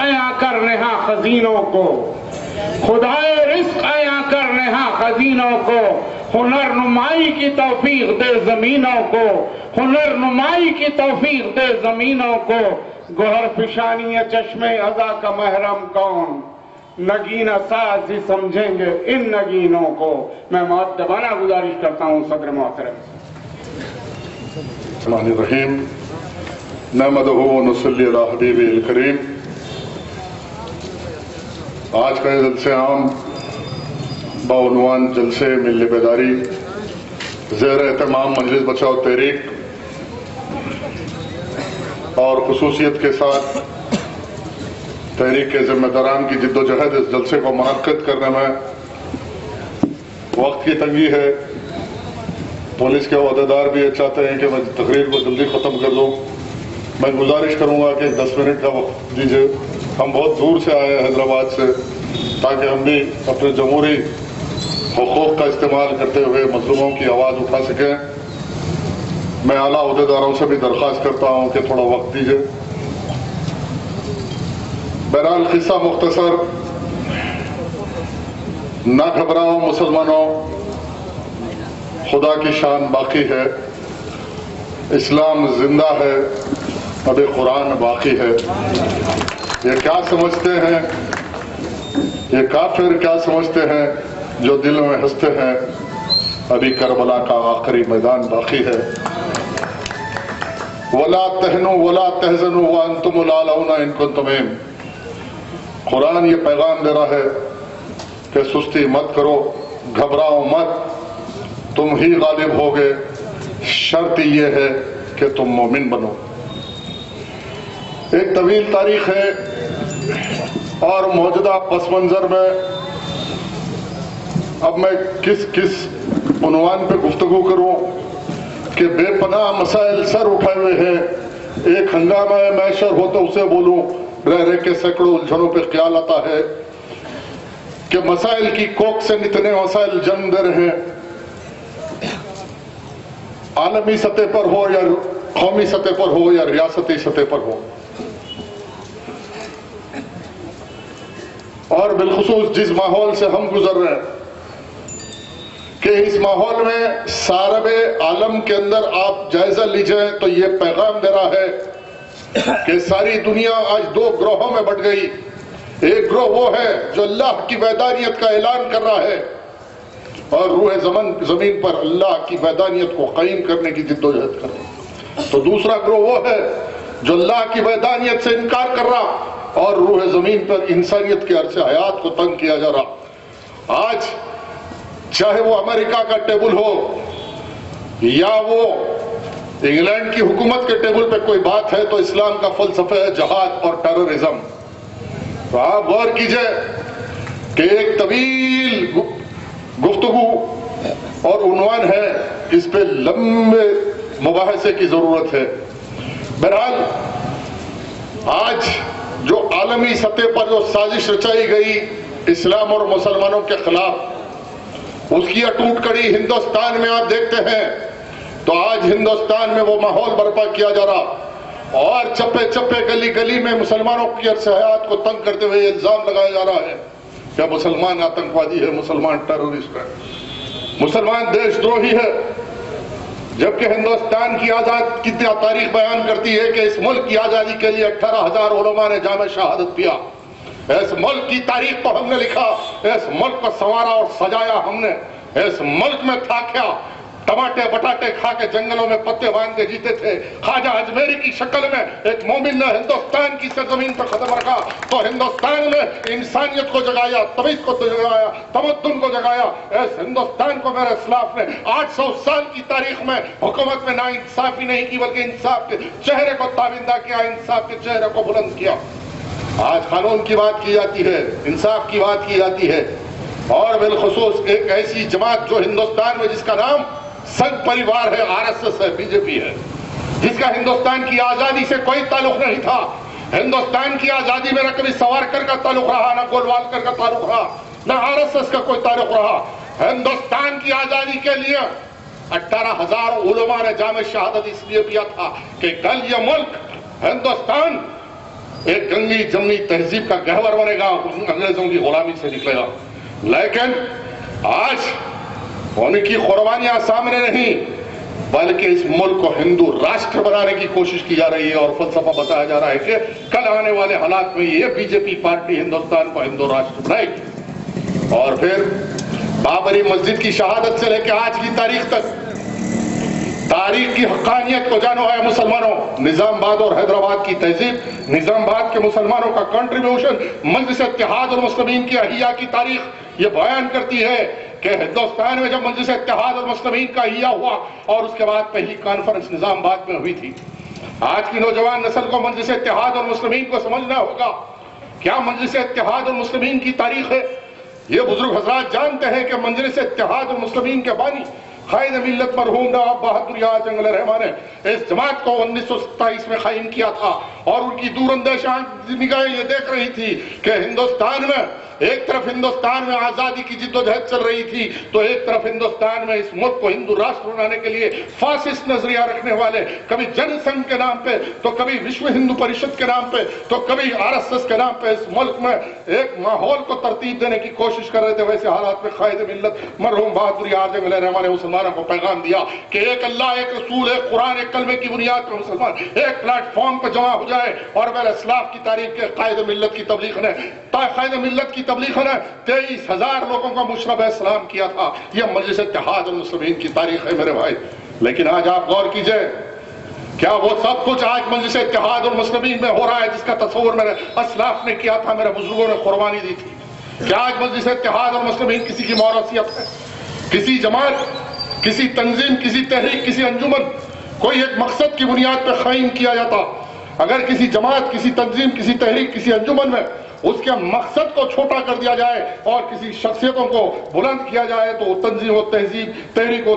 عیاں کر نہا خزینوں کو، خدائے رزق عیاں کر نہا خزینوں کو، ہنر نمائی کی توفیق دے زمینوں کو، ہنر نمائی کی توفیق دے زمینوں کو، گوہر فشانی چشم ازا کا محرم کون، نگینہ ساز ہی سمجھیں گے ان نگینوں کو۔ میں مؤدبانہ گزارش کرتا ہوں صدر محترم۔ الرحمن الرحیم، نحمدہ و نصلی علی حبیبہ الکریم۔ آج کا یہ جلسہ عام بعنوان جلسے ملی بیداری زیر اہتمام مجلس بچاؤ تحریک اور خصوصیت کے ساتھ تحریک کے ذمہ داران کی جد و جہد اس جلسے کو منعقد کرنے میں وقت کی تنگی ہے۔ پولیس کے عہدیدار بھی یہ چاہتے ہیں کہ میں تقریر کو جلدی ختم کر دوں۔ میں گزارش کروں گا کہ 10 منٹ کا وقت دیجیے۔ ہم بہت دور سے آئے ہیں حیدرآباد سے، تاکہ ہم بھی اپنے جمہوری حقوق کا استعمال کرتے ہوئے مظلوموں کی آواز اٹھا سکیں۔ میں اعلیٰ عہدیداروں سے بھی درخواست کرتا ہوں کہ تھوڑا وقت دیجیے۔ بہرحال قصہ مختصر، نہ گھبراؤ مسلمانوں، خدا کی شان باقی ہے، اسلام زندہ ہے، ابھی قرآن باقی ہے۔ یہ کیا سمجھتے ہیں، یہ کافر کیا سمجھتے ہیں جو دل میں ہنستے ہیں، ابھی کربلا کا آخری میدان باقی ہے۔ وَلَا تَهْنُوا وَلَا تَحْزَنُوا وَأَنْتُمُ الْأَعْلَوْنَ إِن كُنتُم مُؤْمِنِينَ۔ قرآن یہ پیغام دے رہا ہے کہ سستی مت کرو، گھبراؤ مت، تم ہی غالب ہوگے، شرط یہ ہے کہ تم مومن بنو۔ ایک طویل تاریخ ہے اور موجودہ پس منظر میں اب میں کس عنوان پہ گفتگو کروں کہ بے پناہ مسائل سر اٹھائے ہوئے ہیں۔ ایک ہنگامہ معاشر ہو تو اسے بولوں، رہ کے سینکڑوں الجھنوں پہ خیال آتا ہے کہ مسائل کی کوکھ سے نتنے مسائل جنم دے رہے ہیں، عالمی سطح پر ہو یا قومی سطح پر ہو یا ریاستی سطح پر ہو، اور بالخصوص جس ماحول سے ہم گزر رہے ہیں کہ اس ماحول میں سارب عالم کے اندر آپ جائزہ لیجئے تو یہ پیغام دے رہا ہے کہ ساری دنیا آج 2 گروہوں میں بٹ گئی۔ ایک گروہ وہ ہے جو اللہ کی وحدانیت کا اعلان کر رہا ہے اور روح زمین پر اللہ کی وحدانیت کو قائم کرنے کی جد و جہد کر رہا، تو دوسرا گروہ وہ ہے جو اللہ کی وحدانیت سے انکار کر رہا اور روح زمین پر انسانیت کے عرصے حیات کو تنگ کیا جا رہا۔ آج چاہے وہ امریکہ کا ٹیبل ہو یا وہ انگلینڈ کی حکومت کے ٹیبل پہ کوئی بات ہے تو اسلام کا فلسفہ ہے جہاد اور ٹیررزم۔ تو آپ غور کیجئے کہ ایک طویل گفتگو اور عنوان ہے، اس پہ لمبے مباحثے کی ضرورت ہے۔ بہرحال آج جو عالمی سطح پر جو سازش رچائی گئی اسلام اور مسلمانوں کے خلاف، اس کی اٹوٹ کڑی ہندوستان میں آپ دیکھتے ہیں تو آج ہندوستان میں وہ ماحول برپا کیا جا رہا اور چپے چپے گلی گلی میں مسلمانوں کی عرصہ حیات کو تنگ کرتے ہوئے الزام لگایا جا رہا ہے کہ مسلمان آتنکوادی ہے، مسلمان ٹیررسٹ ہے، مسلمان دیش دروہی ہے، جبکہ ہندوستان کی آزاد کی تاریخ بیان کرتی ہے کہ اس ملک کی آزادی کے لیے 18,000 علماء نے جام شہادت پیا۔ اس ملک کی تاریخ کو ہم نے لکھا، اس ملک کو سنوارا اور سجایا ہم نے۔ اس ملک میں تھا کیا؟ ٹماٹے بٹاٹے کھا کے جنگلوں میں پتے باندھ کے جیتے تھے۔ خواجہ اجمیری کی شکل میں ایک مومن نے ہندوستان کی سرزمین پر قدم رکھا تو ہندوستان میں انسانیت کو جگایا، تمیز کو جگایا، تمدن کو جگایا۔ اس ہندوستان کو میرے اسلاف نے 800 سال کی تاریخ میں حکومت میں نا انصافی نہیں کی بلکہ انصاف کے چہرے کو تابندہ کیا، انصاف کے چہرے کو بلند کیا۔ آج قانون کی بات کی جاتی ہے، انصاف کی بات کی جاتی ہے، اور بالخصوص ایک ایسی جماعت جو ہندوستان میں جس کا نام سنگھ پریوار ہے، RSS ہے، BJP ہے، جس کا ہندوستان کی آزادی سے کوئی تعلق نہیں تھا۔ ہندوستان کی آزادی میں نہ کبھی سوارکر کا تعلق رہا، نہ گولوالکر کا تعلق رہا، نہ RSS کا کوئی تعلق رہا۔ ہندوستان کی آزادی کے لیے 18,000 علماء نے جام شہادت اس لیے دیا تھا کہ کل یہ ملک ہندوستان ایک گنگی جمنی تہذیب کا گہور بنے گا، انگریزوں کی غلامی سے نکلے گا. لیکن آج ان کی قربانیاں سامنے نہیں، بلکہ اس ملک کو ہندو راشٹر بنانے کی کوشش کی جا رہی ہے، اور فلسفہ بتایا جا رہا ہے کہ کل آنے والے حالات میں یہ B J P party Hindustan کو ہندو راشٹر بنائے گی. اور پھر بابری مسجد کی شہادت سے لے کے آج کی تاریخ تک تاریخ کی حقانیت کو جانو ہے مسلمانوں. نظام آباد اور حیدرآباد کی تہذیب، نظام آباد کے مسلمانوں کا کنٹریبیوشن مجلس اتحاد المسلمین کی احیا کی تاریخ یہ بیان کرتی ہے کہ ہندوستان میں جب مجلس اتحاد المسلمین کا احیا ہوا اور اس کے بعد پہلی کانفرنس نظام آباد میں ہوئی تھی. آج کی نوجوان نسل کو مجلس اتحاد المسلمین کو سمجھنا ہوگا. کیا مجلس اتحاد المسلمین کی تاریخ ہے؟ یہ بزرگ حضرات جانتے ہیں کہ مجلس اتحاد المسلمین کے بانی قائد ملت مرحوم نواب بہادر یار جنگ علیہ الرحمٰن نے اس جماعت کو 1927 میں قائم کیا تھا، اور ان کی دور اندیش نگاہیں یہ دیکھ رہی تھی کہ ہندوستان میں ایک طرف ہندوستان میں آزادی کی جد و جہد چل رہی تھی، تو ایک طرف ہندوستان میں اس ملک کو ہندو راشٹر بنانے کے لیے فاسسٹ نظریہ رکھنے والے کبھی جن سنگھ کے نام پہ، تو کبھی وشو ہندو پریشد کے نام پہ، تو کبھی RSS کے نام پہ اس ملک میں ایک ماحول کو ترتیب دینے کی کوشش کر رہے تھے. ویسے حالات میں قائد ملت مرحوم بہادر یار جنگ علیہ الرحمٰن نے مسلمانوں کو پیغام دیا کہ ایک اللہ، ایک رسول، ایک قرآن، ایک کلمے کی بنیاد پر مسلمان ایک پلیٹ فارم پہ جمع ہو جائے. اور میرے اسلاف کی تاریخ کے قائد ملت کی تبلیغ نے 23,000 لوگوں کا مشرب اسلام کیا تھا. یہ مجلس اتحاد المسلمین کی تاریخ ہے میرے بھائی. لیکن آج آپ غور کیجئے، کیا وہ سب کچھ آج مجلس اتحاد المسلمین میں ہو رہا ہے جس کا تصور میرے اسلاف نے کیا تھا، میرے بزرگوں نے قربانی دی تھی؟ کیا آج مجلس اتحاد المسلمین کسی کی موروثیت ہے؟ کسی جماعت، کسی تنظیم، کسی تحریک، کسی انجمن، کوئی ایک مقصد کی بنیاد پر قائم کیا جاتا؟ اگر کسی جماعت، کسی تنظیم، کسی تحریک، کسی انجمن میں اس کے مقصد کو چھوٹا کر دیا جائے اور کسی شخصیتوں کو بلند کیا جائے تو وہ تنظیم و تہذیب، تحریک و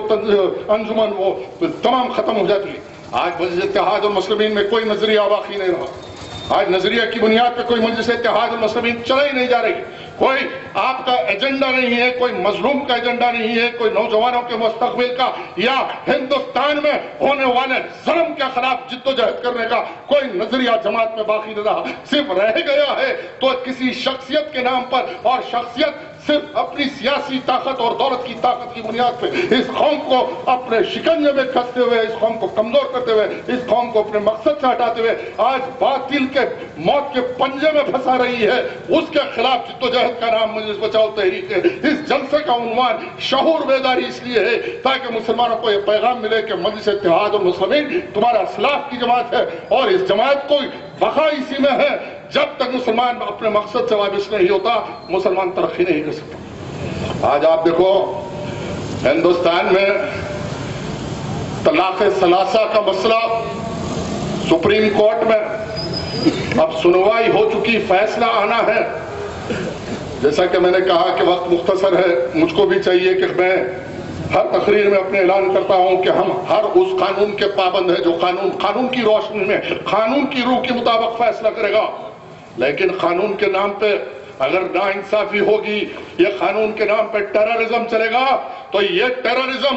انجمن وہ تمام ختم ہو جاتی ہے. آج مجلس اتحاد المسلمین میں کوئی نظریہ باقی نہیں رہا. آج نظریہ کی بنیاد پہ کوئی مجلس اتحاد المسلمین چلا ہی نہیں جا رہی. کوئی آپ کا ایجنڈا نہیں ہے، کوئی مظلوم کا ایجنڈا نہیں ہے، کوئی نوجوانوں کے مستقبل کا یا ہندوستان میں ہونے والے ظلم کے خلاف جد و جہد کرنے کا کوئی نظریہ جماعت میں باقی نہیں رہا. صرف رہ گیا ہے تو کسی شخصیت کے نام پر، اور شخصیت صرف اپنی سیاسی طاقت اور دولت کی طاقت کی بنیاد پہ اس قوم کو اپنے شکنجے میں کستے ہوئے، اس قوم کو کمزور کرتے ہوئے، اس قوم کو اپنے مقصد سے ہٹاتے ہوئے آج باطل کے موت کے پنجے میں پھنسا رہی ہے. اس کے خلاف جد و جہد کا نام مجلس بچاؤ تحریک ہے. اس جلسے کا عنوان شعور بیداری اس لیے ہے تاکہ مسلمانوں کو یہ پیغام ملے کہ مجلس اتحاد المسلمین تمہارا اسلاف کی جماعت ہے، اور اس جماعت کو بقا اسی میں ہے. جب تک مسلمان اپنے مقصد سے وابستہ نہیں ہوتا، مسلمان ترقی نہیں کر سکتا. آج آپ دیکھو ہندوستان میں طلاق ثلاثہ کا مسئلہ سپریم کورٹ میں اب سنوائی ہو چکی، فیصلہ آنا ہے. جیسا کہ میں نے کہا کہ وقت مختصر ہے، مجھ کو بھی چاہیے کہ میں ہر تقریر میں اپنے اعلان کرتا ہوں کہ ہم ہر اس قانون کے پابند ہیں جو قانون کی روشنی میں قانون کی روح کے مطابق فیصلہ کرے گا. لیکن قانون کے نام پہ اگر ناانصافی ہوگی، یہ قانون کے نام پہ ٹیررزم چلے گا، تو یہ ٹیررزم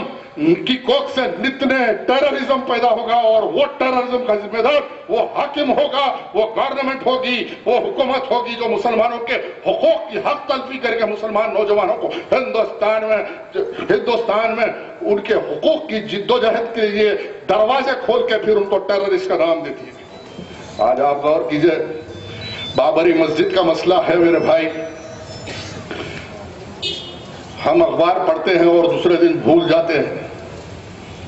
کی کوکھ سے نتنے ٹیررزم پیدا ہوگا، اور وہ ٹیررزم کا ذمہ دار وہ حاکم ہوگا، وہ گورنمنٹ ہوگی، وہ حکومت ہوگی جو مسلمانوں کے حقوق کی حق تلفی کر کے مسلمان نوجوانوں کو ہندوستان میں ان کے حقوق کی جد و جہد کے لیے دروازے کھول کے پھر ان کو ٹیررسٹ کا نام دیتی ہے. آج آپ غور کیجئے، بابری مسجد کا مسئلہ ہے میرے بھائی. ہم اخبار پڑھتے ہیں اور دوسرے دن بھول جاتے ہیں.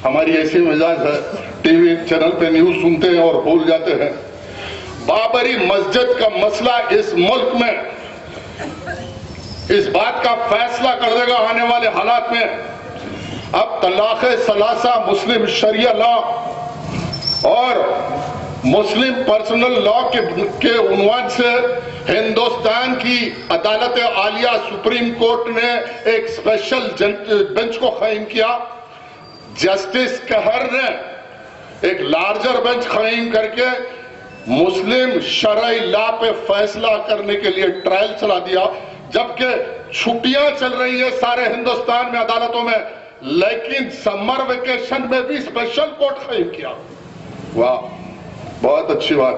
ہماری ایسی مزاج ہے، ٹی وی چینل پہ نیوز سنتے ہیں اور بھول جاتے ہیں. بابری مسجد کا مسئلہ اس ملک میں اس بات کا فیصلہ کر دے گا آنے والے حالات میں. اب طلاق ثلاثہ مسلم شریعہ لا اور مسلم پرسنل لا کے عنوان سے ہندوستان کی عدالت عالیہ سپریم کورٹ نے ایک اسپیشل بینچ کو قائم کیا. جسٹس کہر نے ایک لارجر بینچ قائم کر کے مسلم شرعی لا پہ فیصلہ کرنے کے لیے ٹرائل چلا دیا. جبکہ چھٹیاں چل رہی ہیں سارے ہندوستان میں عدالتوں میں، لیکن سمر ویکیشن میں بھی اسپیشل کورٹ قائم کیا. واہ، بہت اچھی بات.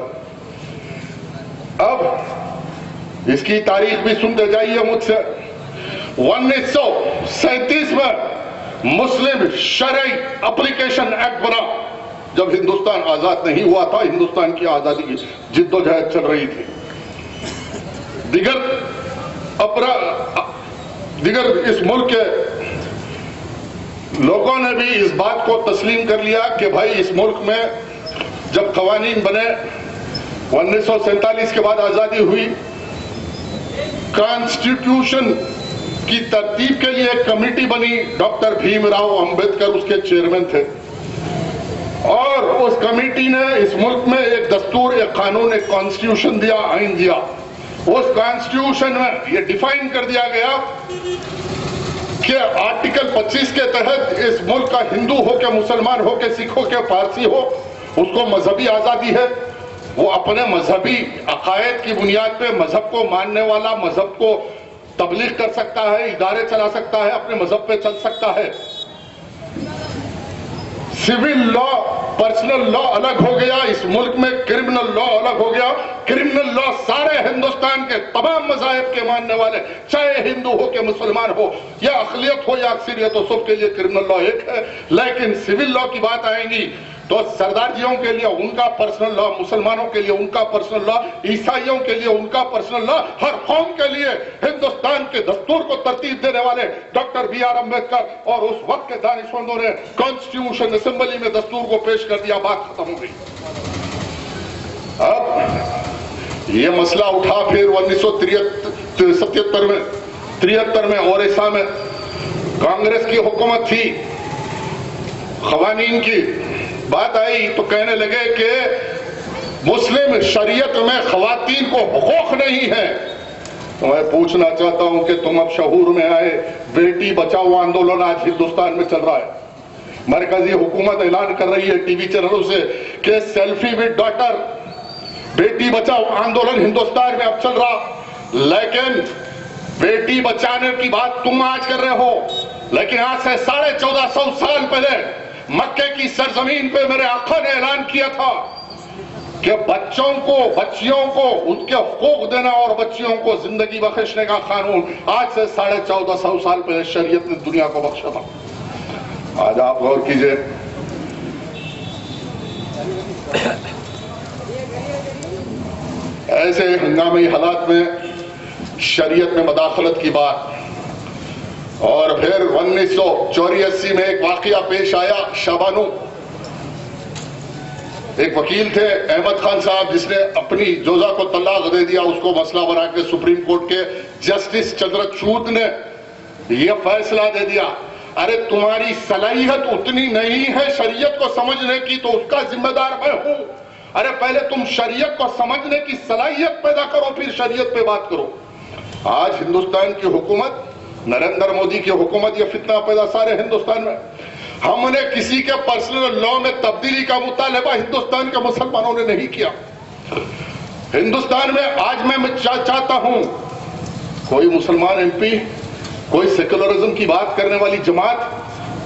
اب اس کی تاریخ بھی سنتے جائیے مجھ سے. 1937 میں مسلم شرعی اپلیکیشن ایکٹ بنا. جب ہندوستان آزاد نہیں ہوا تھا، ہندوستان کی آزادی کی جدوجہد چل رہی تھی. دیگر اس ملک کے لوگوں نے بھی اس بات کو تسلیم کر لیا کہ بھائی اس ملک میں جب قوانین بنے، 1947 کے بعد آزادی ہوئی، کانسٹیٹیوشن کی ترتیب کے لیے ایک کمیٹی بنی. ڈاکٹر بھیم راؤ امبیڈکر اس کے چیئرمین تھے، اور اس کمیٹی نے اس ملک میں ایک دستور، ایک قانون، ایک کانسٹیٹیوشن دیا، آئین دیا. اس کانسٹیٹیوشن میں یہ ڈیفائن کر دیا گیا کہ آرٹیکل 25 کے تحت اس ملک کا ہندو ہو کے مسلمان ہو کے سکھ ہو کے پارسی ہو، اس کو مذہبی آزادی ہے. وہ اپنے مذہبی عقائد کی بنیاد پہ مذہب کو ماننے والا مذہب کو تبلیغ کر سکتا ہے، ادارے چلا سکتا ہے، اپنے مذہب پہ چل سکتا ہے. سول لا، پرسنل لا الگ ہو گیا. اس ملک میں کرمنل لا الگ ہو گیا. کرمنل لا سارے ہندوستان کے تمام مذاہب کے ماننے والے، چاہے ہندو ہو کہ مسلمان ہو یا اقلیت ہو یا اکثریت ہو، سب کے لیے کرمنل لا ایک ہے. لیکن سول لا کی بات آئیں گی تو سردار جیوں کے لیے ان کا پرسنل لا، مسلمانوں کے لیے ان کا پرسنل لا، عیسائیوں کے لیے ان کا پرسنل لا، ہر قوم کے لیے ہندوستان کے دستور کو ترتیب دینے والے ڈاکٹر بی آر امبیڈکر اور اس وقت کے دانشمندوں نے کانسٹیٹیوشن اسمبلی میں دستور کو پیش کر دیا. بات ختم ہو گئی. اب یہ مسئلہ اٹھا پھر 1973 میں اوریسا میں کانگریس کی حکومت تھی. قوانین کی بات آئی تو کہنے لگے کہ مسلم شریعت میں خواتین کو حقوق نہیں ہے. تو میں پوچھنا چاہتا ہوں کہ تم اب شعور میں آئے. بیٹی بچاؤ آندولن آج ہندوستان میں چل رہا ہے. مرکزی حکومت اعلان کر رہی ہے ٹی وی چینلوں سے کہ selfie with daughter, Beti Bachao آندولن ہندوستان میں اب چل رہا. لیکن بیٹی بچانے کی بات تم آج کر رہے ہو، لیکن آج سے 1450 سال پہلے مکے کی سرزمین پہ میرے آقا نے اعلان کیا تھا کہ بچیوں کو ان کے حقوق دینا اور بچیوں کو زندگی بخشنے کا قانون آج سے 1450 سال پہلے شریعت نے دنیا کو بخشا تھا. آج آپ غور کیجئے، ایسے ہنگامی حالات میں شریعت میں مداخلت کی بات. اور پھر 1984 میں ایک واقعہ پیش آیا. شابانو ایک وکیل تھے احمد خان صاحب، جس نے اپنی جوزہ کو طلاق دے دیا. اس کو مسئلہ بنا کے سپریم کورٹ کے جسٹس چندرچوڈ نے یہ فیصلہ دے دیا، ارے تمہاری صلاحیت اتنی نہیں ہے شریعت کو سمجھنے کی تو اس کا ذمہ دار میں ہوں. ارے پہلے تم شریعت کو سمجھنے کی صلاحیت پیدا کرو، پھر شریعت پہ بات کرو. آج ہندوستان کی حکومت، نریندر مودی کی حکومت، یہ فتنہ پیدا سارے ہندوستان میں. ہم نے کسی کے پرسنل لا میں تبدیلی کا مطالبہ ہندوستان کے مسلمانوں نے نہیں کیا. ہندوستان میں آج میں چاہتا ہوں کوئی مسلمان ایم پی، کوئی سیکولرزم کی بات کرنے والی جماعت،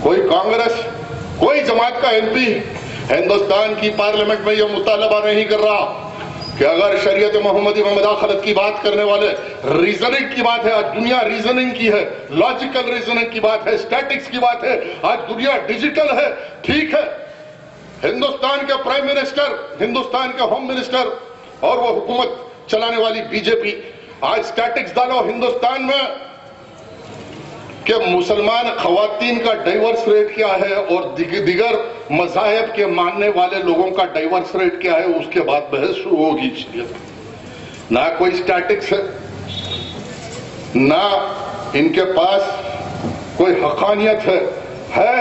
کوئی کانگریس، کوئی جماعت کا ایم پی ہندوستان کی پارلیمنٹ میں یہ مطالبہ نہیں کر رہا کہ اگر شریعت محمدی میں مداخلت کی بات کرنے والے، ریزننگ کی بات ہے، آج دنیا ریزننگ کی ہے، لاجیکل ریزننگ کی بات ہے، اسٹیٹکس کی بات ہے، آج دنیا ڈیجیٹل ہے. ٹھیک ہے، ہندوستان کے پرائم منسٹر، ہندوستان کے ہوم منسٹر اور وہ حکومت چلانے والی بی جے پی آج اسٹیٹکس ڈالو ہندوستان میں کہ مسلمان خواتین کا ڈائیورس ریٹ کیا ہے اور دیگر مذاہب کے ماننے والے لوگوں کا ڈائیورس ریٹ کیا ہے. اس کے بعد بحث شروع ہوگی. نہ کوئی اسٹیٹکس ہے، نہ ان کے پاس کوئی حقانیت ہے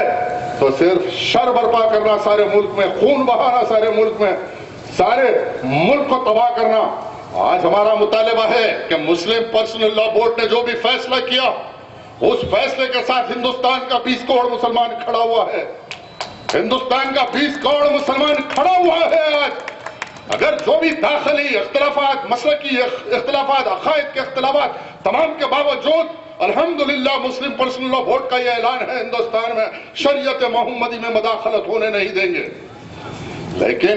تو صرف شر برپا کرنا سارے ملک میں، خون بہانا سارے ملک میں، سارے ملک کو تباہ کرنا. آج ہمارا مطالبہ ہے کہ مسلم پرسنل لا بورڈ نے جو بھی فیصلہ کیا، اس فیصلے کے ساتھ ہندوستان کا 20 کروڑ مسلمان کھڑا ہوا ہے. ہندوستان کا 20 کروڑ مسلمان کھڑا ہوا ہے. آج اگر جو بھی داخلی اختلافات، مسلکی اختلافات، عقائد کے اختلافات، تمام کے باوجود الحمدللہ مسلم پرسنل لا بورڈ کا یہ اعلان ہے ہندوستان میں شریعت محمدی میں مداخلت ہونے نہیں دیں گے. لیکن